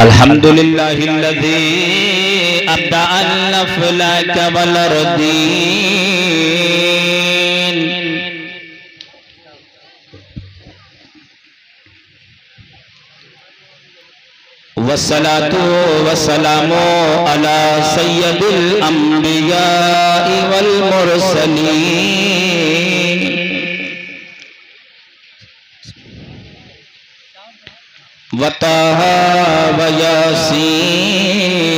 अल्हम्दुलिल्लाहिल्लज़ी अब्दअल अफ़लाक वल अर्दीन वस्सलातु वस्सलामु अला सय्यदिल अंबियाइ वल मुरसलीन वताहा व यासीन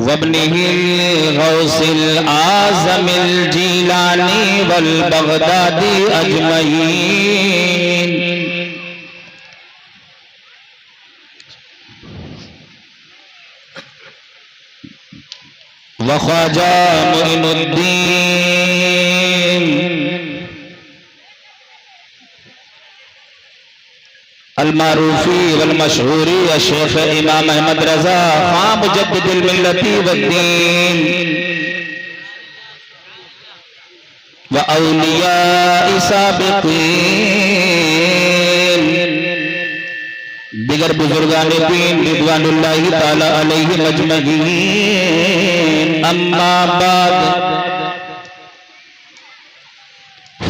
वब्निहिल गौसिल आज़मिल जीलानी वल बगदादी अजमईन व ख्वाजा मुइनुद्दीन अल-मारूफी वल मशहूरी शेख इमाम अहमद रजा खां मुजद्दिदिल मिल्लती वद्दीन व औलिया साबिकीन दिगर बुजुर्गान दीन रिदवानुल्लाहि ताला अलैहिम अजमईन अम्मा बाद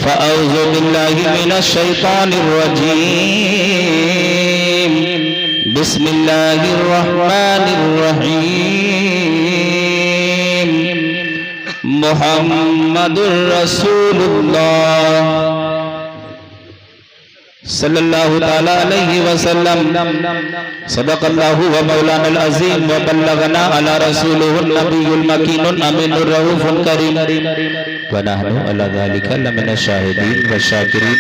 फ़अऊज़ु बिल्लाहि मिनश शैतानिर रजीम बिस्मिल्लाहिर रहमानिर रहीम मुहम्मदुर रसूलुल्लाह सल्लल्लाहु ताला अलैहि वसल्लम सदक़ल्लाहु व मौलानल अज़ीम व बल्लगना अला रसूलिहिन नबियुल मकीनुल अमीनुर रऊफ़ुल करीम व नहनु अला ज़ालिका लमिनश शाहिदीन व शाकिरीन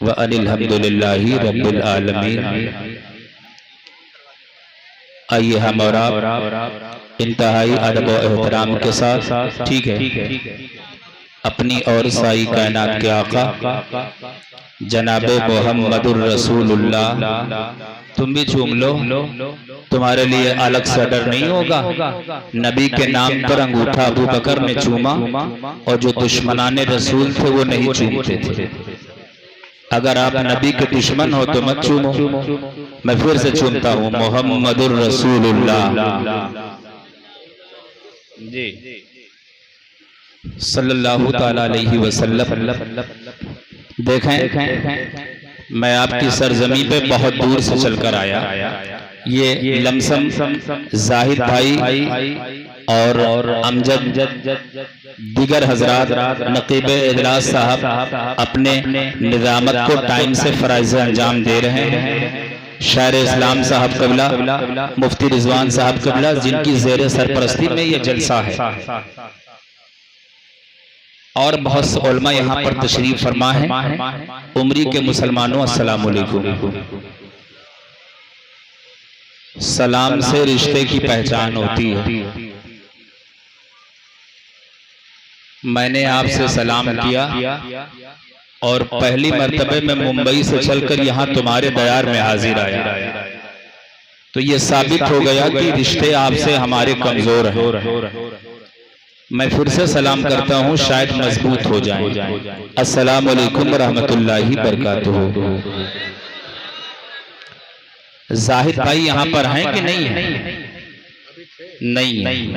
व अनिल रब्बिल आलमीन। आइए हम और आप इंतहाई अदब व एहतराम के साथ ठीक है अपनी और साई कायनात के आका जनाबे मोहम्मदुर रसूलुल्लाह तुम भी चूम लो, तुम्हारे लिए अलग से डर नहीं होगा। नबी के नाम पर अंगूठा अबू बकर ने चूमा और जो दुश्मनाने रसूल थे वो नहीं चूमते थे। अगर आप नबी के दुश्मन हो तो मत चूमो। मैं फिर से चूमता हूँ मोहम्मदुर रसूलुल्लाह जी सल्लल्लाहु ताला अलैहि वसल्लम। देखें मैं आपकी सरजमी पे बहुत दूर से चलकर आया। ये लमसम जाहिद भाई और अमजद दिगर हजरात नकीब इजलास साहब अपने निजामत को टाइम से फराइज़ अंजाम दे रहे हैं। शायर इस्लाम साहब कबला मुफ्ती रिजवान साहब कबला जिनकी ज़ेर सरपरस्ती में ये जलसा है और बहुत से उलमा यहाँ पर तशरीफ फरमा है। उम्री के मुसलमानों अस्सलाम वालेकुम। सलाम से रिश्ते की पहचान होती है। मैंने आपसे सलाम किया और पहली मर्तबे में मुंबई से चलकर यहाँ तुम्हारे दयार में हाजिर आया तो ये साबित हो गया कि रिश्ते आपसे हमारे कमजोर हैं। मैं फिर से सलाम करता हूँ, शायद मजबूत हो जाएं। अस्सलाम वालेकुम रहमतुल्लाहि बरकातुहू। जाहिद भाई यहाँ पर हैं कि नहीं है? नहीं।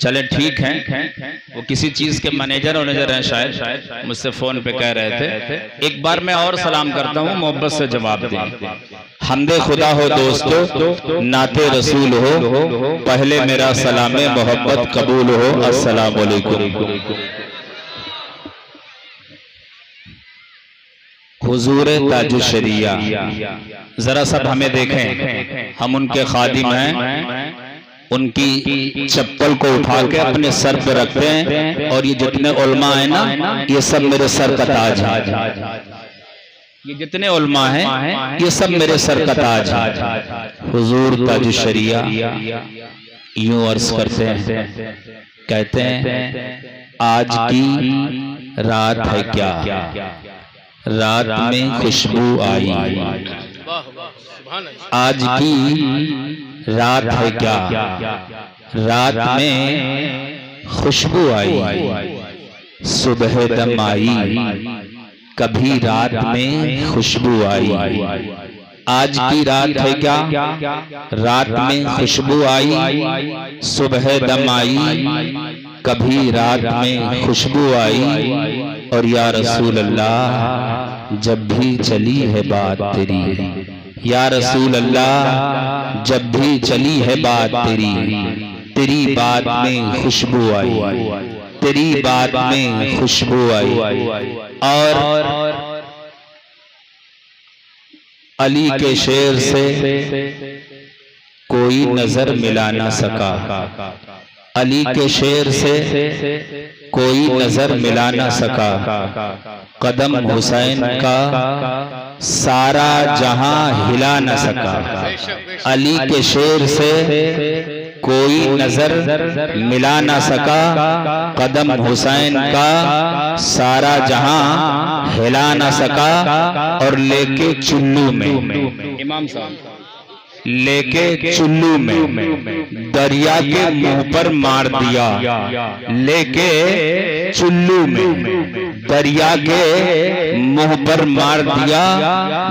चले ठीक है, वो किसी चीज के मैनेजर वनेजर हैं शायद, मुझसे फोन पे कह रहे थे। एक बार मैं और सलाम करता हूँ, मोहब्बत से जवाब दें। हमदे खुदा हो दोस्तों, नाते रसूल हो, पहले मेरा सलामे मोहब्बत कबूल हो। अस्सलाम वालेकुम। हुजूर ताजु शरिया, जरा सब हमें देखें, हम उनके खादिम हैं। उनकी चप्पल को उठा के अपने सर पे रखते हैं और ये जितने उलमा है ना, ये सब मेरे सर का ताज है। ये जितने उलमा हैं ये सब मेरे सर का ताज है। हुजूर ताज शरिया यूं अर्ज करते हैं, कहते हैं आज की रात है क्या, रात में खुशबू आई। आज की रात है क्या, रात में खुशबू आई, सुबह दम आई, कभी रात में खुशबू आई। आज की रात है क्या, रात में खुशबू आई, सुबह दम आई, कभी रात में खुशबू आई। और या रसूल अल्लाह जब भी चली है बात तेरी, या रसूल अल्लाह जब भी चली है बात तेरी, तेरी बात में खुशबू आई, तेरी बात में खुशबू आई। और अली के शेर से कोई नजर मिला ना सका, अली के शेर से कोई नजर मिला ना सका। कदम हुसैन का सारा जहां हिला न सका, अली के शेर से कोई नजर मिला ना सका। कदम हुसैन का सारा जहां हिला ना सका। और लेके चुल्लू में, इमाम साहब लेके चुल्लू में दरिया के मुंह पर मार दिया, लेके चुल्लू में दरिया के मुंह पर मार दिया।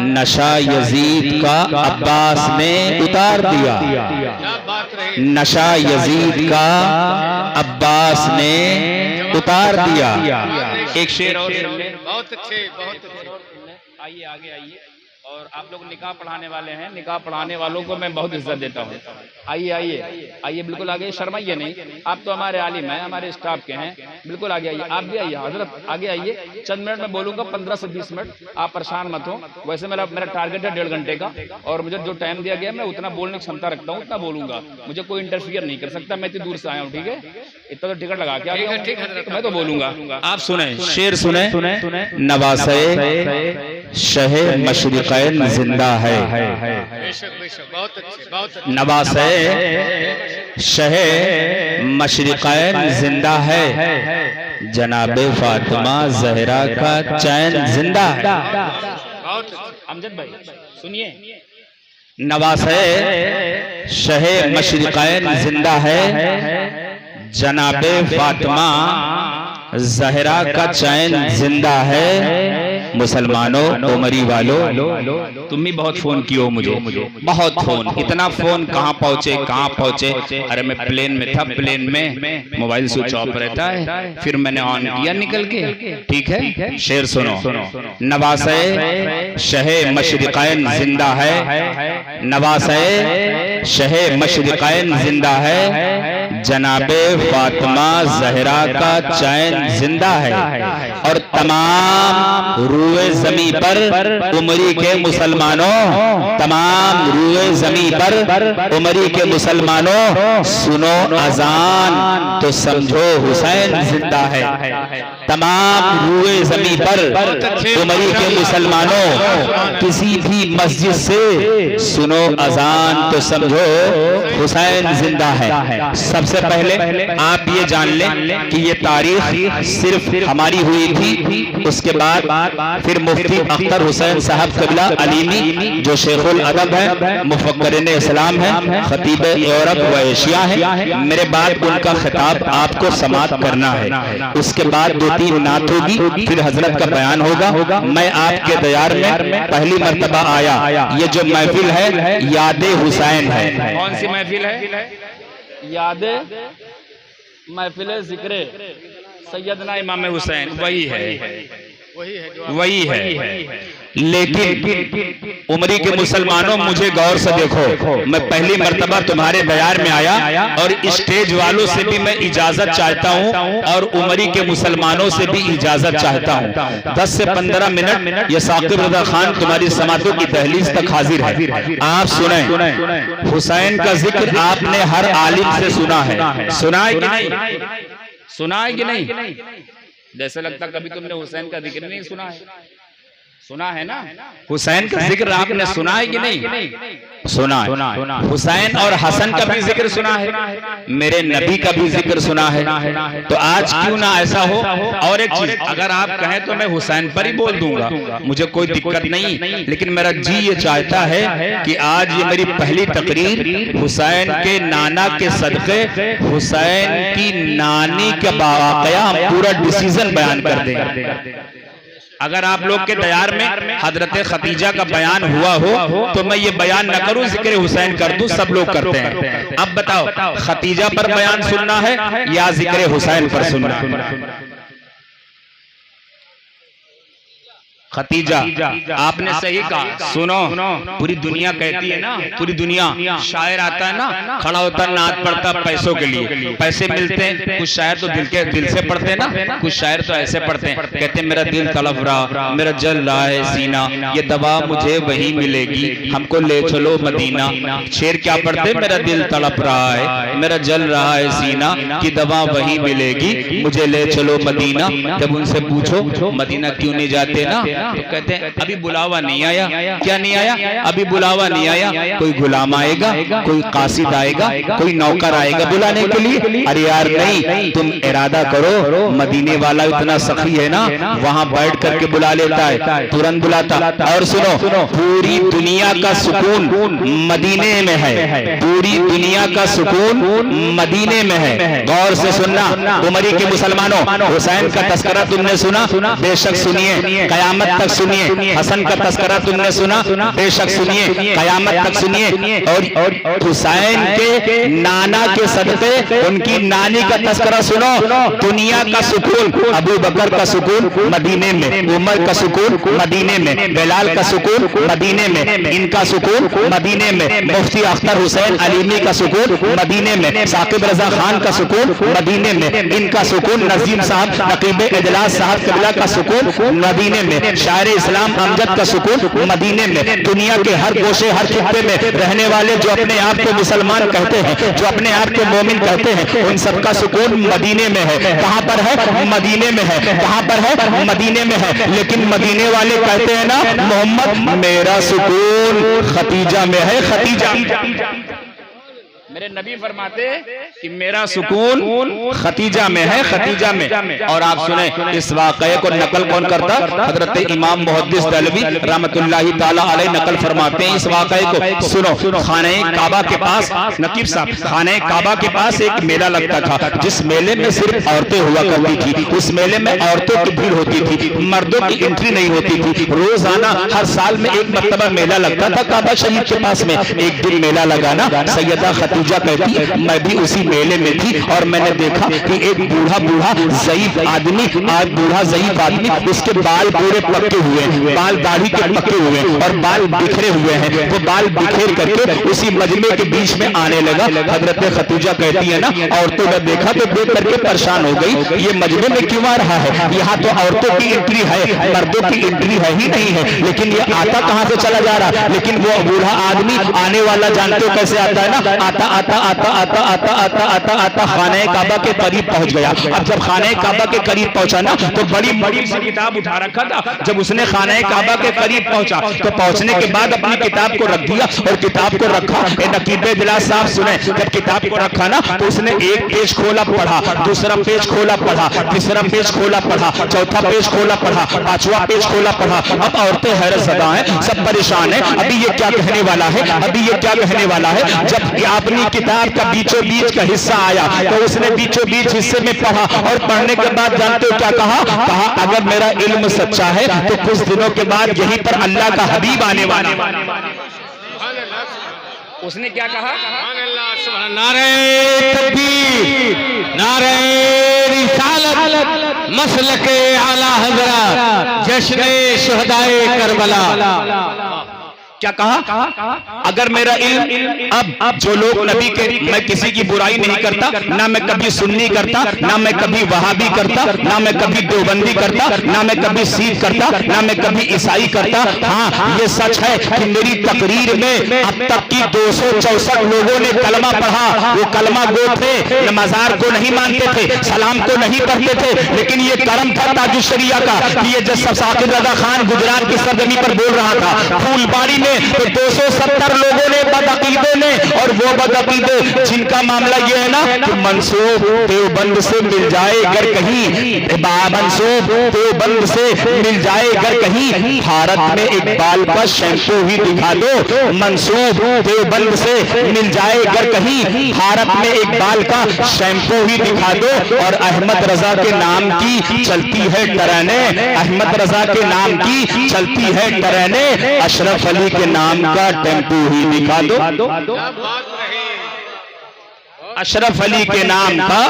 नशा यजीद का अब्बास ने उतार दिया, नशा यजीद का अब्बास ने उतार दिया। एक शेर और, बहुत अच्छे, बहुत अच्छे। आइए आगे आइए। और आप लोग निकाह पढ़ाने वाले हैं, निकाह पढ़ाने वालों को मैं बहुत इज्जत देता हूँ। आइए आइए आइए, बिल्कुल आगे, शर्माइए नहीं। आप तो हमारे आलिम हैं, हमारे स्टाफ के हैं, बिल्कुल आगे आइए। आप भी आइए हजरत, आगे आइए। चंद मिनट में बोलूंगा, 15 से 20 मिनट, आप परेशान मत हो। वैसे मेरा टारगेट है 1.5 घंटे का, और मुझे जो टाइम दिया गया मैं उतना बोलने की क्षमता रखता हूँ, उतना बोलूंगा। मुझे कोई इंटरफियर नहीं कर सकता, मैं इतनी दूर से आया हूँ, ठीक है? इतना तो टिकट लगा के आ गया, मैं तो बोलूंगा। आप सुने, शेर सुने। नवासे शहे मशरिक़ैन जिंदा है, बहुत अच्छे, बहुत अच्छे। नवासे शहे मशरिक़ैन जिंदा है, जनाबे फातिमा ज़हरा का चैन जिंदा है। बहुत अच्छे। अमजद भाई सुनिए, नवासे शहे मशरिक़ैन जिंदा है, जनाबे फातिमा ज़हरा का चैन जिंदा है। मुसलमानों, उमरी वालों, तुम भी बहुत फोन किए मुझे, बहुत फोन। इतना फोन, कहाँ पहुँचे कहाँ पहुँचे। अरे मैं प्लेन में था, प्लेन में मोबाइल स्विच ऑफ रहता है, फिर मैंने ऑन किया निकल के, ठीक है? शेर सुनो। नवासे शहे मशरिक़ैन जिंदा है, नवासे शहे मशरिक़ैन जिंदा है, जनाबे फातिमा ज़हरा का चैन जिंदा है। और तमाम रूए ज़मी पर उमरी के मुसलमानों, तमाम रूए ज़मी पर उमरी के मुसलमानों, सुनो अजान तो समझो हुसैन जिंदा है। तमाम रूए ज़मी पर उमरी के मुसलमानों, किसी भी मस्जिद से सुनो अजान तो समझो हुसैन जिंदा है। सबसे पहले आप ये जान लें कि ये तारीख सिर्फ हमारी हुई थी, उसके बाद फिर मुफ्ती अख्तर हुसैन साहब क़िबला अलीमी, जो शेखुल अदब है, मुफक्किर इस्लाम है, खतीब यूरोप व एशिया है, मेरे बाद उनका खिताब आपको समाअत करना है। उसके बाद 2-3 नात होगी, फिर हजरत का बयान होगा। मैं आपके दयार में पहली मर्तबा आया। ये जो महफिल है यादे हुसैन है। कौन सी महफिल है? यादे महफिल ज़िक्र सैयदना इमाम हुसैन, वही है, वही है। लेकिन उमरी के मुसलमानों, मुझे गौर से देखो, मैं पहली मर्तबा तुम्हारे दयार में आया, और स्टेज वालों से भी मैं इजाजत चाहता हूं, और उमरी के मुसलमानों से भी इजाजत चाहता हूं। 10 से 15 मिनट ये साकिब रज़ा खान तुम्हारी समातों की दहलीज तक हाजिर है। आप सुने, हुसैन का जिक्र आपने हर आलिम से सुना है, सुना है कि नहीं? सुना है कि नहीं? जैसे लगता कभी तुमने हुसैन का जिक्र नहीं सुना है। सुना है ना? हुसैन का जिक्र आपने सुना है कि नहीं? सुना है। हुसैन और हसन का भी जिक्र सुना है, मेरे नबी का भी जिक्र सुना है। तो आज क्यों ना ऐसा हो। और एक चीज, अगर आप कहें तो मैं हुसैन पर ही बोल दूंगा, मुझे कोई दिक्कत नहीं, लेकिन मेरा जी ये चाहता है कि आज ये मेरी पहली तकरीर हुसैन के नाना के सदक़े हुसैन की नानी का वाक़या हम पूरा डिसीजन बयान कर दें। अगर आप लोग के दयार में हजरत खतीजा का बयान हुआ हो तो मैं ये बयान न करूं, जिक्र हुसैन कर दूं, सब लोग करते हैं। अब बताओ, खतीजा पर बयान सुनना है या जिक्र हुसैन पर सुनना है? खतीजा, आपने सही कहा। सुनो, पूरी दुनिया कहती है ना, पूरी दुनिया, शायर आता है ना, खड़ा होता नाच पड़ता पैसों के लिए, पैसे मिलते हैं। कुछ शायर तो दिल से पढ़ते हैं ना, कुछ शायर तो ऐसे पढ़ते हैं, कहते हैं मेरा दिल तड़प रहा, मेरा जल रहा है सीना, ये दवा मुझे वही मिलेगी, हमको ले चलो मदीना। शेर क्या पढ़ते, मेरा दिल तड़प रहा है, मेरा जल रहा है सीना, की दवा वही मिलेगी, मुझे ले चलो मदीना। जब उनसे पूछो मदीना क्यों नहीं जाते ना, तो कहते हैं अभी बुलावा नहीं आया। क्या नहीं आया? अभी बुलावा नहीं आया। कोई गुलाम आएगा, कोई कासिद आएगा, कोई नौकर आएगा बुलाने के लिए। अरे यार नहीं, तुम इरादा करो, मदीने वाला इतना सखी है ना, वहां बैठ करके बुला लेता है, तुरंत बुलाता। और सुनो, पूरी दुनिया का सुकून मदीने में है, पूरी दुनिया का सुकून मदीने में है। गौर से सुनना उमरी के मुसलमानों, हुसैन का तस्करा तुमने सुना? बेशक सुनिए, कयामत तक सुनिए। हसन का तस्करा तुमने सुना? बेशक सुनिए, कयामत तक सुनिए। और हुसैन के नाना के सदक़े उनकी नानी का तस्करा सुनो। दुनिया का सुकून, अबू बकर का सुकून मदीने में, उमर का सुकून मदीने में, बिलाल का सुकून मदीने में, इनका सुकून मदीने में, मुफ्ती अख्तर हुसैन अलीमी का सुकून मदीने में, साकिब रजा खान का सुकून मदीने में, इनका सुकून नजीम साहब नकीब इजलास साहब कबला का सुकून मदीने में, शायर इस्लाम अमजद का सुकून मदीने में। दुनिया के हर गोशे हर खित्ते में रहने वाले जो अपने आप को मुसलमान कहते हैं, जो अपने आप को मोमिन कहते हैं, उन सबका सुकून मदीने में है। कहां पर है? मदीने में है। कहां पर है? मदीने में है। लेकिन मदीने वाले कहते हैं ना, मोहम्मद मेरा सुकून खतीजा में है, खतीजा। मेरे नबी फरमाते कि मेरा सुकून खतीजा में है, खतीजा में। और आप सुने इस वाक़ये को नकल कौन करता? हजरत इमाम मुहद्दिस दहलवी रहमतुल्लाहि ताला अलैह नकल फरमाते हैं इस वाक़ये को। सुनो, खाने काबा के पास, नकीब साहब, खाने काबा के पास एक मेला लगता था, जिस मेले में सिर्फ औरतें हुआ करती थी। उस मेले में औरतों की भीड़ होती थी, मर्दों की एंट्री नहीं होती थी। रोजाना हर साल में एक मरतबा मेला लगता था काबा शरीफ के पास में। एक दिन मेला लगाना, सैयदा खतीजा कहती है मैं भी उसी मेले में थी और मैंने देखा कि एक बूढ़ा ज़ईफ आदमी, बूढ़ा ज़ईफ आदमी, उसके बाल पूरे पके हुए हैं, बाल दाढ़ी के पके हुए हैं और बाल बिखरे हुए हैं। वो बाल बिखेर करके उसी मजमे के बीच में आने लगा। हजरत खतीजा कहती है ना, औरतों ने देखा तो देख करके परेशान हो गई, ये मजमे में क्यों आ रहा है? यहाँ तो औरतों की एंट्री है, मर्दों की एंट्री है ही नहीं है, लेकिन ये आता कहाँ से चला जा रहा? लेकिन वो बूढ़ा आदमी आने वाला जानते हो कैसे आता है ना, आता आता आता आता आता आता आता आता खाने काबा के करीब पहुंच गया। अब जब खाने काबा के करीब पहुंचा ना, तो बड़ी बड़ी सी किताब उठा रखा था। जब उसने खाने काबा के करीब पहुंचा तो पहुंचने के बाद अपनी किताब को रख दिया और किताब को रखा। नकीब इजलास साहब सुने, जब किताब को रखा ना तो उसने एक पेज खोला पढ़ा, दूसरा पेज खोला पढ़ा, तीसरा पेज खोला पढ़ा, चौथा पेज खोला पढ़ा, पांचवा पेज खोला पढ़ा। अब औरतें हैरत ज़दा हैं, सब परेशान है, अभी ये क्या कहने वाला है, अभी ये क्या कहने वाला है। जब अपनी किताब का बीचों बीच का हिस्सा आया तो उसने बीचों बीच हिस्से में पढ़ा और पढ़ने के बाद जानते हो क्या कहा? कहा अगर मेरा इल्म सच्चा है तो कुछ दिनों के बाद यहीं पर अल्लाह का हबीब आने वाला। उसने क्या कहा? नारे तकबीर, नारे रिसालत, मसलके आला हज़रत, जश्ने शुहदाए करबला। क्या कहा? अगर मेरा इल्म, अब जो लोग नबी के, मैं किसी की बुराई नहीं करता, ना मैं कभी सुन्नी करता, ना मैं कभी वहाबी करता, ना मैं कभी देवबंदी करता, ना मैं कभी सिख करता, ना मैं कभी ईसाई करता। हाँ, ये सच है कि मेरी तकरीर में अब तक बाकी 264 लोगों ने कलमा पढ़ा। वो कलमा गो थे, न मजार को नहीं मानते थे, सलाम को नहीं पढ़ते थे, लेकिन ये करम था ताजुश शरिया का कि ये जब साकिब रजा खान गुजरात की सरजमी पर बोल रहा था फूलबाड़ी में, तो 270 लोगों ने बदअकीदों ने, और वो बदअकीदे जिनका मामला ये है ना कि मंसूब देवबंद से मिल जाए अगर कहीं, मंसूब देवबंद से मिल जाए अगर कहीं, भारत में इकबाल का शैम्पू ही दिखा दो। मंसूब देवबंद से मिल जाए अगर कहीं, भारत में इकबाल का शैम्पू ही दिखा दो। और अहमद रजा के नाम की चलती है ट्रेनें, अहमद रजा के नाम की चलती है ट्रेनें, अशरफ अली के नाम का टेम्पू ही दिखा दो। क्या बात रही, अशरफ अली के नाम का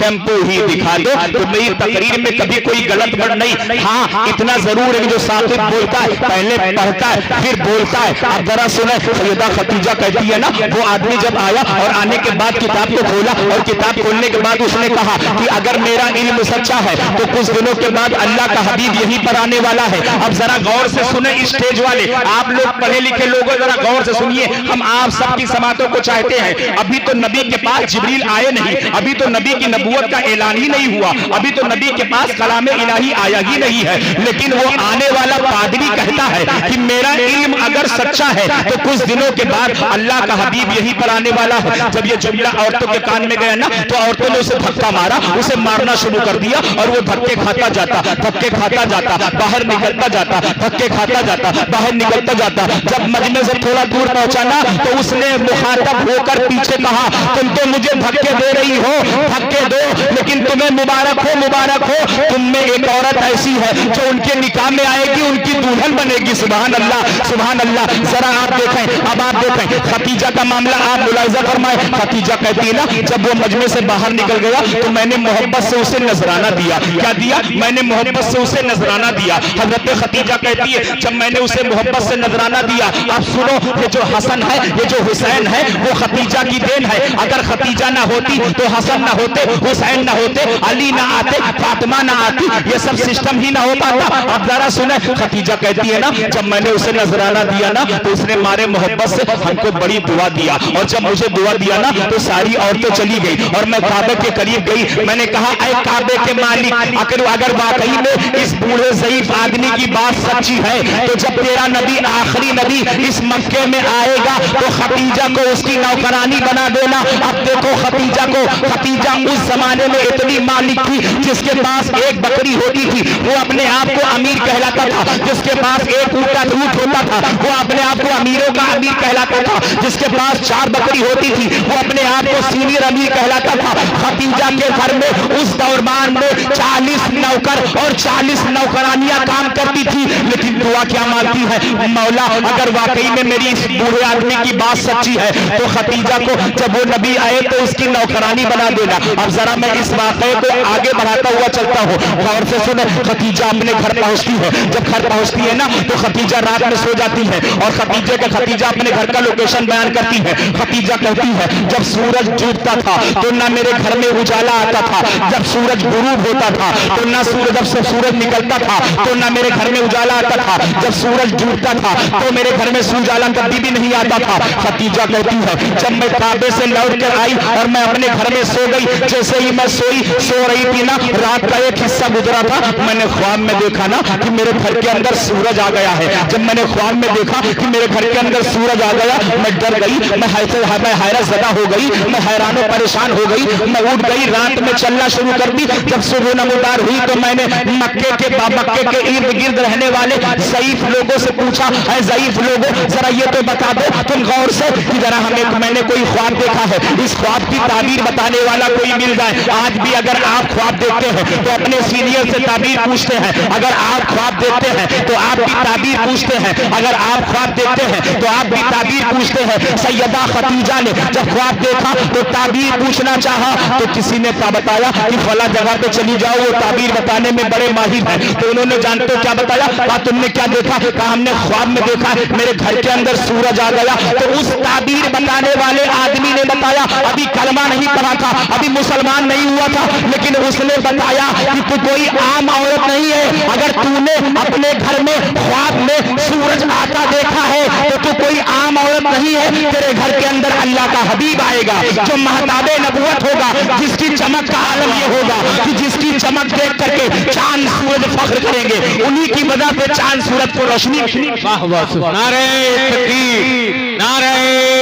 टेम्पो ही दिखा दो। तो मेरी तकरीर में कभी कोई गलत वर्ड नहीं। हाँ, इतना जरूर है जो साकिब बोलता है पहले पढ़ता है फिर बोलता है। आप जरा सुने, सैयदा खतीजा कहती है ना, वो आदमी जब आया और आने के बाद किताब को खोला और किताब खोलने के बाद उसने कहा कि अगर मेरा इल्म सच्चा है तो कुछ दिनों के बाद अल्लाह का हबीब यहीं पर आने वाला है। अब जरा गौर से सुने स्टेज वाले, आप लोग पढ़े लिखे लोगों, जरा गौर से सुनिए। हम आप सबकी समातों को चाहते हैं। अभी तो नबी के पास जिब्रील आए नहीं, अभी तो नबी की नबूवत का ऐलान ही नहीं हुआ, अभी तो नबी के पास कलाम इलाही आया ही नहीं है, लेकिन वो आने वाला पादरी कहता है कि मेरा इल्म अगर सच्चा है तो कुछ दिनों के बाद अल्लाह का हबीब यहीं पर आने वाला है। जब ये जुमला औरतों के कान में गया ना, तो औरतों ने उसे धक्का मारा, उसे मारना शुरू कर दिया, और वो धक्के खाता जाता, धक्के खाता जाता, बाहर निकलता जाता, धक्के खाता जाता, बाहर निकलता जाता। जब मजमे से थोड़ा दूर पहुंचा ना, तो उसने मुखातब होकर पीछे कहा, तुम तो मुझे धक्के दे रही हो, धक्के दो, लेकिन तुम्हें मुबारक हो, मुबारक हो, तुम में एक औरत ऐसी है जो उनके निकाह में आएगी, उनकी दुल्हन बनेगी। सुभान अल्लाह, सुभान अल्लाह। जरा आप देखें, अब आप देखें खतीजा का मामला, आप मुलाहिजा फरमाए। खतीजा कहती है ना, जब वो मजमे से बाहर निकल गया तो मैंने मोहब्बत से उसे नजराना दिया। क्या दिया? मैंने मोहब्बत से उसे नजराना दिया। हजरत खतीजा कहती है, जब मैंने उसे मोहब्बत से नजराना दिया, आप सुनो, ये जो हसन है, ये जो हुसैन है, वो खतीजा की देन है। अगर खतीजा ना होती तो हसन ना होते, हुसैन ना होते, अली ना आते, फातिमा ना आती, ये सब सिस्टम ही ना हो पाता। अब जरा सुने, खतीजा कहती है ना, जब मैंने उसे नजराना दिया ना, तो उसने मारे मोहब्बत से हमको बड़ी दुआ दिया, और जब मुझे दुआ दिया ना, तो सारी औरतें चली गई और मैं काबे के करीब गई। मैंने कहा, ऐ काबे के मालिक, अगर वाकई में इस बूढ़े ज़ईफ आदमी की बात सच्ची है, तो जब तेरा नबी आखिरी नबी इस मक्के में आएगा तो खतीजा को उसकी नौकरानी बना देना। अब देखो खतीजा को, खतीजा उस जमाने में इतनी मालिक थी, जिसके पास एक बकरी होती थी वो अपने आप को अमीर कहलाता था, जिसके पास एक ऊँटा ऊँट होता था वो अपने आप को अमीरों का अमीर कहलाता था, जिसके पास 4 बकरी होती थी वो अपने आप को सीनियर अमीर कहलाता था। खतीजा के घर में उस दौरान में 40 नौकर और 40 नौकरानियां काम करती थी, लेकिन दुआ क्या मांगती है, मौला अगर वाकई में मेरी इस बूढ़े आदमी की बात सच्ची है तो खतीजा को जब वो नबी आए तो उसकी नौकरानी बना देना। अब जरा मैं इस वाक़े को आगे बढ़ाता हुआ चलता हूँ, गौर से सुने। खतीजा अपने घर पहुंचती है, जब घर पहुंचती है ना तो खतीजा रात में सो जाती है, और खतीजा अपने घर का लोकेशन बयान करती है। खतीजा कहती है, जब सूरज डूबता था तो ना मेरे घर में उजाला आता था, जब सूरज गुरूब होता था तो ना जब सूरज निकलता था तो ना मेरे घर में उजाला आता था, जब सूरज डूबता था तो मेरे घर में उजाला कभी भी नहीं आता था। खतीजा कहती है, जब मैं काबे से लौट कर आई और मैं अपने घर में सो गई, जैसे ही मैं सो रही थी ना, रात का एक हिस्सा गुजरा था, मैंने ख्वाब में देखा ना कि मेरे घर के अंदर सूरज आ गया है। जब मैंने ख्वाब में देखा कि मेरे घर के अंदर सूरज आ गया, मैं डर गई, मैं हैरत ज़दा हो गई, मैं हैरान और परेशान हो गई, मैं उठ गई, रात में चलना शुरू कर दी। जब सुबह नमूदार हुई तो मैंने मक्के के इर्द गिर्द रहने वाले ज़ईफ लोगों से पूछा, है ज़ईफ लोगों जरा ये तो बता दो तुम गौर से कि जरा मैंने कोई ख्वाब देखा है, इस ख्वाब की ताबीर बताने वाला कोई मिल जाए। आज भी अगर आप ख्वाब देखते हैं तो अपने सीनियर से ताबीर पूछते हैं, अगर आप ख्वाब देखते हैं तो आप भी ताबीर पूछते हैं, अगर आप ख्वाब देखते हैं तो आप भी ताबीर पूछते हैं। सैयदा खतीजा ने जब ख्वाब देखा तो ताबीर पूछना चाहा तो किसी ने क्या बताया कि फला जगह पे चली जाओ, वो ताबीर बताने में बड़े माहिर हैं। तो उन्होंने जानते हो क्या बताया, तुमने क्या देखा, कहा हमने ख्वाब में देखा मेरे घर के अंदर सूरज आ गया। तो उस ताबीर बताने वाले आदमी ने बताया, अभी कलमा नहीं पढ़ा था, अभी मुसलमान मुसलमान नहीं हुआ था, लेकिन उसने बताया कि तू कोई आम औरत नहीं है। अगर तूने अपने घर में ख्वाब में सूरज आता देखा है तो तू कोई आम औरत नहीं है। तेरे घर के अंदर अल्लाह का हबीब आएगा जो महताबे नबुवत होगा, जिसकी चमक का आलम ये होगा कि जिसकी चमक देख करके चांद सूरज फख्र करेंगे। उन्हीं की वजह से चांद सूरज को रोशनी। वाह वाह, नारे तकबीर, नारे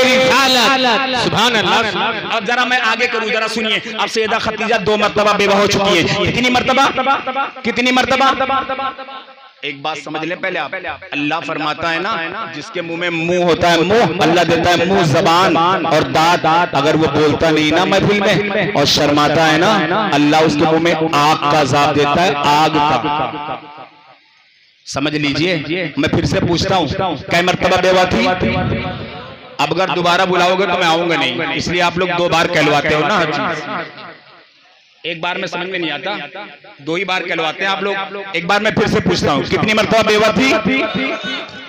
रिसालत, सुभान अल्लाह। अब जरा मैं आगे करूं, जरा सुनिए। अब सैयदा खदीजा 2 मरतबा बेवा हो चुकी है। कितनी मरतबा? कितनी मरतबा? एक बात समझ लें पहले आप। अल्लाह फरमाता है ना, जिसके मुंह में मुंह होता है मुंह, अल्लाह देता है मुंह, जबान और दांत। अगर वो बोलता नहीं ना महफिल में और शर्माता है ना, अल्लाह उसके मुंह में आग का अज़ाब देता है, आग का। समझ लीजिए। मैं फिर से पूछता हूँ, कै मरतबा बेवा थी? अब अगर दोबारा बुलाओगे तो मैं आऊंगा नहीं, इसलिए आप लोग 2 बार कहलवाते हो ना हर चीज। एक बार में समझ में नहीं आता, 2 ही बार कहलवाते हैं आप लोग। एक बार मैं फिर से पूछता हूँ, कितनी मरतबा बेवा थी?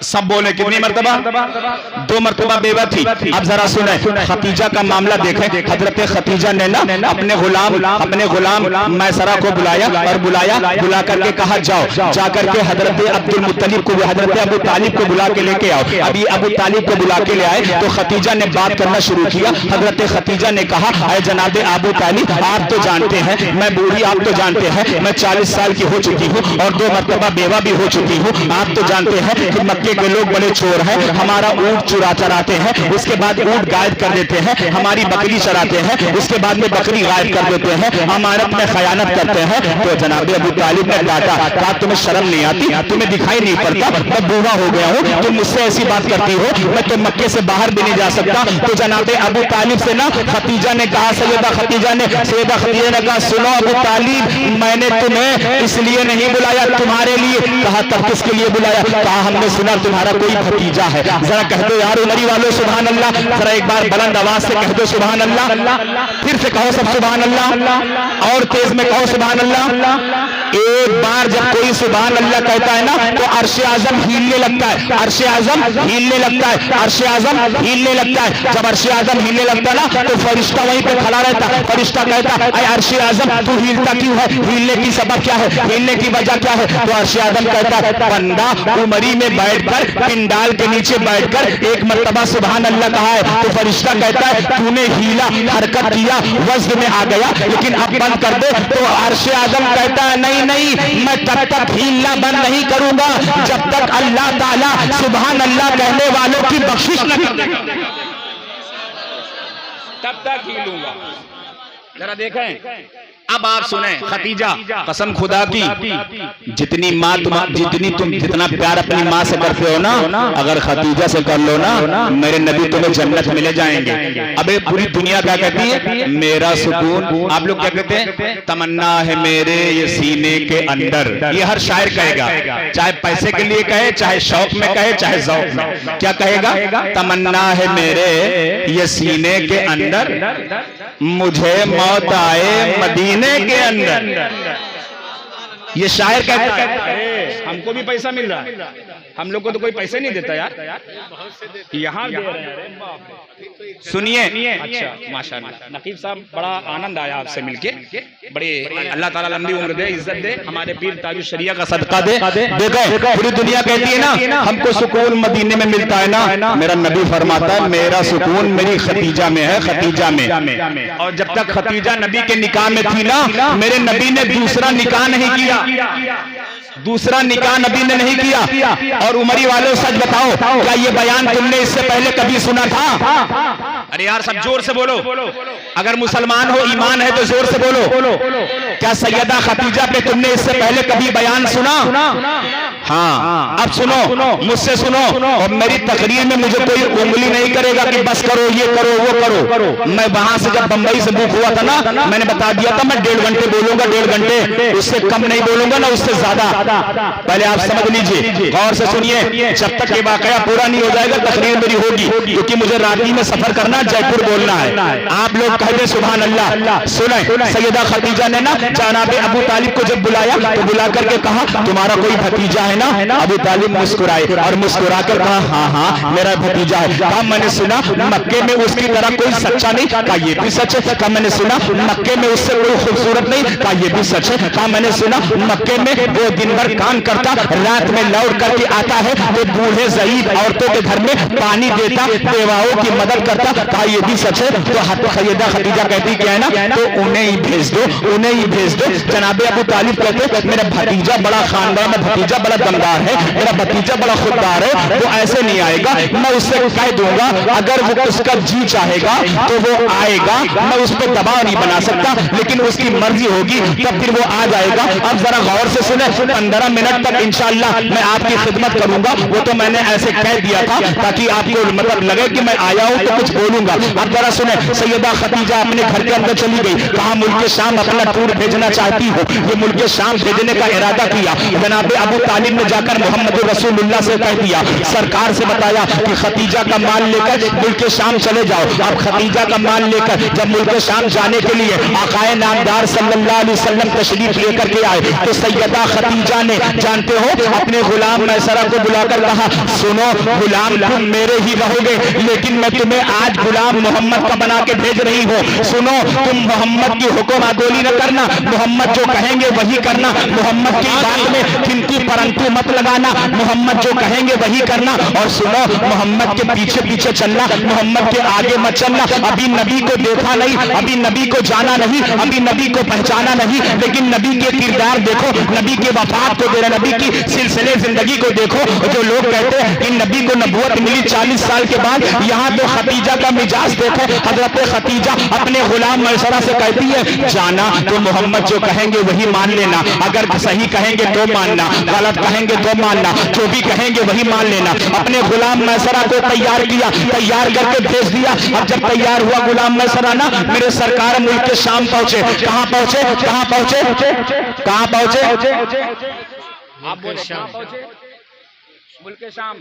सब बोले कितनी मरतबा? 2 मरतबा बेवा थी। अब जरा सुने, खतीजा का मामला देखें। हजरत खतीजा ने ना अपने गुलाम मैसरा को बुलाया और बुला करके कहा जाओ, जा करके हजरत अब्दुल मुत्तलिब को, हजरत अबू तालिब को बुला के लेके आओ। अभी अबू तालिब को बुला के ले आए तो खतीजा ने बात करना शुरू किया। हजरत खतीजा ने कहा, अरे जनाब अबू तालिब, आप तो जानते हैं मैं बूढ़ी, आप तो जानते हैं मैं 40 साल की हो चुकी हूँ और 2 मरतबा बेवा भी हो चुकी हूँ। आप तो जानते हैं कि मक्के के लोग बड़े चोर हैं, हमारा ऊँट चराते हैं, उसके बाद ऊँट गायब कर देते हैं, हमारी बकरी चराते हैं, उसके बाद में बकरी गायब कर देते हैं, अमानत में खयानत करते हैं। तो जनाब अबू तालिब ने कहा, तुम्हें शर्म नहीं आती? तुम्हें दिखाई नहीं पड़ता मैं बूढ़ा हो गया हूँ, तुम मुझसे ऐसी बात करती हो? मैं तो मक्के से बाहर भी नहीं जा सकता। तो जनाब अबू तालिब से ना खतीजा ने कहा, सैयदा खतीजा ने कहा, सुनो अबू तालिब, मैंने तुम्हें इसलिए नहीं बुलाया, तुम्हारे लिए। कहा, तब किसके लिए बुलाया? कहा, हमने सुना तुम्हारा कोई भतीजा है। जरा कह दो यार उमरी वालों सुभान अल्लाह, जरा एक बार बुलंद आवाज से कह दो सुभान अल्लाह। फिर से कहो सब सुभान अल्लाह, और तेज में कहो सुभान अल्लाह। एक बार जब कोई सुभान अल्लाह कहता है ना तो अर्श आजम हिलने लगता है, अर्श आजम हिलने लगता है, अर्श आजम हिलने लगता है। जब अर्श आजम हिलने लगता है ना तो फरिश्ता वहीं पे खड़ा रहता है। फरिश्ता कहता है, अर्श आजम तू हिलता क्यों है? हिलने की सबब क्या है? हिलने की वजह क्या है? तो अर्श आजम कहता है, बंदा उमरी में बैठकर, पिंडाल के नीचे बैठकर एक मर्तबा सुभान अल्लाह कहा है। तो फरिश्ता कहता है, तूने हीला, हरकत किया, वज़्न में आ गया, लेकिन अब बंद कर दे। तो अर्श आजम कहता है, नहीं, मैं तब तक हिलना बंद नहीं करूंगा जब तक अल्लाह ताला सुभान अल्लाह कहने वालों की बख्शिश न कर देगा, तब तक हिलूंगा। जरा देखें। अब आप सुने, खतीजा कसम खुदा की, जितनी माँ तुम जितना प्यार अपनी माँ से करते हो ना, अगर खतीजा से कर लो ना, मेरे नबी तुम्हें जन्नत मिले जाएंगे। अबे पूरी दुनिया क्या कहती है? मेरा सुकून। आप लोग क्या कहते हैं? तमन्ना है मेरे ये सीने के अंदर। ये हर शायर कहेगा, चाहे पैसे के लिए कहे, चाहे शौक में कहे, चाहे ज़ौक़ में। क्या कहेगा? तमन्ना है मेरे ये सीने के अंदर, मुझे मौत आए मदीने के अंदर। ये शायर कहता है। हमको भी पैसा मिल रहा है, हम लोग को तो कोई पैसे नहीं देता यार, यहाँ दे रहे हैं। सुनिए, अच्छा माशाल्लाह नकीब साहब, बड़ा आनंद आया आपसे मिलके। बड़े अल्लाह ताला लंबी उम्र दे, इज्जत दे, हमारे पीर ताजु शरिया का सदका दे। देखो पूरी दुनिया कहती है ना हमको सुकून मदीने में मिलता है ना, मेरा नबी फरमाता है मेरा सुकून मेरी खतीजा में है, खतीजा में। और जब तक खतीजा नबी के निकाह में थी ना, मेरे नबी ने दूसरा निकाह नहीं किया, दूसरा निकाह नबी ने नहीं किया। और उमरी वालों सच बताओ, क्या ये बयान तुमने इससे पहले कभी सुना था? अरे यार सब जोर से बोलो, अगर मुसलमान हो, ईमान है तो जोर से बोलो। क्या सैयदा खतीजा पे तुमने इससे पहले कभी बयान सुना? हाँ, अब सुनो, मुझसे सुनो, और मेरी तकरीर में मुझे कोई उंगली नहीं करेगा कि बस करो, ये करो, वो करो। मैं वहां से जब बंबई से बुक हुआ था ना, मैंने बता दिया था मैं 1.5 घंटे बोलूंगा, 1.5 घंटे, उससे कम नहीं बोलूंगा ना उससे ज्यादा। पहले आप समझ लीजिए, गौर से सुनिए, जब तक ये वाकया पूरा नहीं हो जाएगा तकरीर मेरी होगी, क्योंकि मुझे राती में सफर करना, जयपुर बोलना है। आप लोग कहते सुभान अल्लाह। सुने, सैयदा खतीजा ने ना जनाब अबू तालिब को जब बुलाया तो बुला करके कहा, तुम्हारा कोई भतीजा है ना? अबू तालिब मुस्कुराए और मुस्कुरा कर कहा हाँ हाँ मेरा भतीजा है। कहा मैंने सुना मक्के में उसकी तरह कोई सच्चा नहीं। कहा ये भी सच है। कहा मैंने सुना मक्के में उससे कोई खूबसूरत नहीं। कहा ये भी सच है। कहा मैंने सुना मक्के में वो दिन भर काम करता, रात में लौट करके आता है तो बूढ़े ज़ईफ औरतों के घर में पानी देता, बेवाओं की मदद करता। कहा ये भी सच है। तो सैयदा खदीजा कहती क्या है ना, तो उन्हें ही भेज दो, उन्हें ही भेज दो। जनाबे अबू तालिब कहते मेरा भतीजा बड़ा खानदान, मेरा भतीजा बड़ा दमदार है, मेरा भतीजा बड़ा खुददार है, वो ऐसे नहीं आएगा। मैं उससे कह दूंगा अगर वो उसका जी चाहेगा तो वो आएगा, मैं उस पर दबाव नहीं बना सकता, लेकिन उसकी मर्जी होगी तब फिर वो आ जाएगा। अब जरा गौर से सुने, 15 मिनट तक इंशाअल्लाह मैं आपकी खिदमत करूंगा। वो तो मैंने ऐसे कह दिया था ताकि आपको मतलब लगे कि मैं आया हूं तो कुछ बोलूंगा। अब जरा सुने, सैयदा खदीजा अपने घर के अंदर चली गई। कहा मुल्क शाम अपना टूर भेजना चाहती हो। ये मुल्क शाम भेजने का इरादा किया। जनाब अबू तालिब ने जाकर मोहम्मद रसूलुल्लाह से कह दिया, सरकार से बताया कि खदीजा का माल लेकर मुल्क शाम चले जाओ। अब खदीजा का माल लेकर जब मुल्क शाम जाने के लिए आकाए नामदार सल्लल्लाहु अलैहि वसल्लम तशरीफ लेकर के आए तो सैयदा खदीजा ने जानते हो अपने गुलाम मैसरा को बुलाकर कहा, सुनो गुलाम तुम मेरे ही रहोगे, लेकिन मैं तुम्हें आज गुलाम मोहम्मद का बना के भेज रही हूँ। सुनो तुम मोहम्मद की हुक्म आदोली न करना, मोहम्मद जो कहेंगे वही करना, मोहम्मद की बात में किंतु परंतु मत लगाना, मोहम्मद जो कहेंगे वही करना। और सुनो मोहम्मद के पीछे पीछे चलना, मोहम्मद के आगे मत चलना। अभी नबी को देखा नहीं, अभी नबी को जाना नहीं, अभी नबी को पहचाना नहीं, लेकिन नबी के किरदार देखो, नबी के वफात को देखो, नबी की सिलसिले जिंदगी को देखो। जो लोग कहते हैं कि नबी को नबूवत मिली 40 साल के बाद, यहाँ तो खदीजा का मिजाज देखो। हजरत खदीजा अपने गुलाम मैसरा से कहती है, जाना तो मोहम्मद जो कहेंगे वही मान लेना, अगर सही कहेंगे तो मानना, गलत कहेंगे तो मानना, जो भी कहेंगे वही मान लेना। अपने गुलाम मैसरा को तैयार किया, तैयार करके भेज दिया। अब जब तैयार हुआ गुलाम मैसरा ना, मेरे सरकार मुल्क के शाम पहुंचे। कहां पहुंचे? कहां पहुंचे? कहां पहुंचे? आप बोले कहां पहुंचे? मुल्क शाम,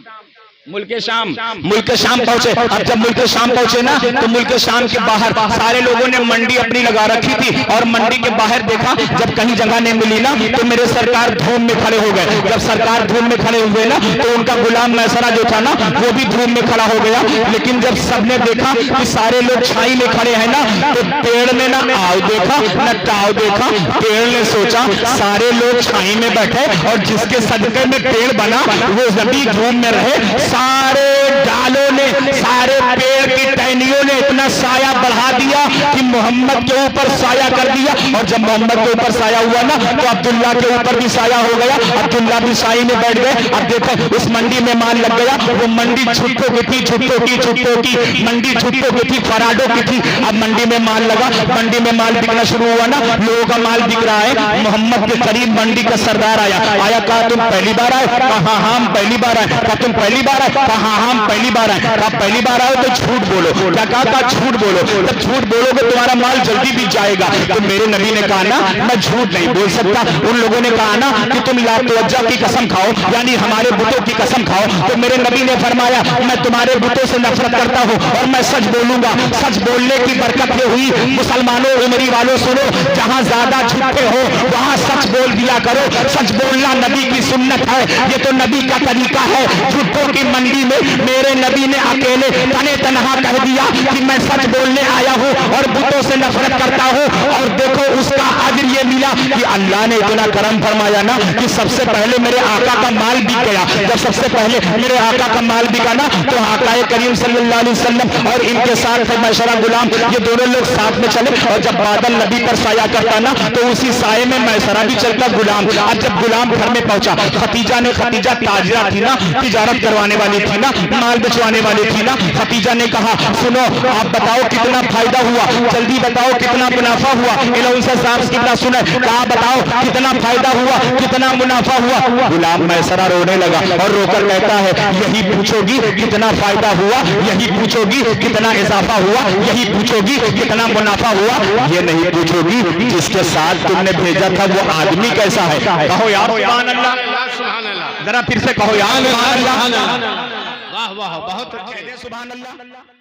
मुल्क शाम, मुल्क शाम पहुंचे। अब जब मुल्क शाम पहुंचे ना तो मुल्क शाम के बाहर सारे लोगों ने मंडी अपनी लगा रखी थी और मंडी के बाहर देखा, जब कहीं जगह नहीं मिली ना तो मेरे सरकार धूम में खड़े हो गए। जब सरकार धूम में खड़े हुए ना तो उनका गुलाम मैसरा जो था ना वो भी धूम में खड़ा हो गया। लेकिन जब सबने देखा कि सारे लोग छाई में खड़े हैं ना तो पेड़ ने ना आओ देखा न टाव देखा। पेड़ ने सोचा सारे लोग छाई में बैठे और जिसके सदके में पेड़ बना वो नबी धूम में रहे। सारे डालों ने, सारे पेड़ की टहनियों ने इतना साया बढ़ा दिया कि मोहम्मद के ऊपर साया कर दिया। और जब मोहम्मद के ऊपर साया हुआ ना तो अब्दुल्ला के ऊपर भी साया हो गया। अब्दुल्ला भी साई में बैठ गए। अब देखो उस मंडी में माल लग गया। वो मंडी छुट्टों की थी, छुट्टों की मंडी छुट्टों की थी, फराडों की थी। अब मंडी में माल लगा, मंडी में माल बिकना शुरू हुआ ना, लोगों का माल बिक रहा है। मोहम्मद के करीब मंडी का सरदार आया। कहा तुम पहली बार आए? कहा हाँ हम पहली बार आए। कहा तुम पहली बार आए? कहा हाँ हम पहली बार आए। कहा पहली बार आओ तो झूठ बोलो। क्या कहा? झूठ बोलो। जब झूठ बोलोगे तुम्हारा माल जल्दी बिक जाएगा। तो मेरे नबी ने कहा ना मैं झूठ नहीं बोल सकता। उन लोगों ने कहा ना कि तुम लातवज्जा की कसम खाओ, यानी हमारे बुतों की कसम खाओ। तो मेरे नबी ने फरमाया मैं तुम्हारे बुतों से नफरत करता हूँ और मैं सच बोलूंगा। सच बोलने की बरकत ये हुई, मुसलमानों उमरी वालों सुनो, जहाँ ज्यादा झूठे हो वहाँ सच बोल दिया करो। सच बोलना नबी की सुन्नत है, ये तो नबी का तरीका है। झूठों की मंडी में मेरे नबी ने अकेले तने तनहा कह दिया कि मैं सच बोलने आया हूँ और बुतों से नफरत करता हूँ। और देखो उसका अजर ये मिला कि अल्लाह ने इतना करम फरमाया ना कि सबसे पहले मेरे आका का माल बिक गया। जब सबसे पहले मेरे आका का माल बिका ना तो आकाए करीम सल्लल्लाहु अलैहि वसल्लम और इनके साथ मैसरा गुलाम, ये दोनों लोग साथ में चले। और जब बादल नबी पर साया करता ना तो उसी साये में मैसरा भी चलता गुलाम। अब जब गुलाम घर में पहुंचा, खदीजा ताजिरा थी ना, तिजारत करवाने वाली थी ना, माल बेचवाने वाली थी ना। खदीजा ने कहा सुनो आप बताओ कितना फायदा हुआ, जल्दी बताओ कितना मुनाफा हुआ। उनसे साफ कितना सुने, कहा बताओ कितना फायदा हुआ, कितना मुनाफा हुआ। गुलाम मैसरा रोने लगा और रोकर कहता है यही पूछोगी कितना फायदा हुआ, यही पूछोगी कितना इजाफा हुआ, यही पूछोगी कितना मुनाफा हुआ, ये नहीं पूछोगी जिसके साथ तुमने भेजा था वो आदमी कैसा है। कहो यार सुभान अल्लाह, सुभान अल्लाह। जरा फिर से कहो यार सुभान अल्लाह। वाह वाह बहुत अच्छे। सुभान अल्लाह।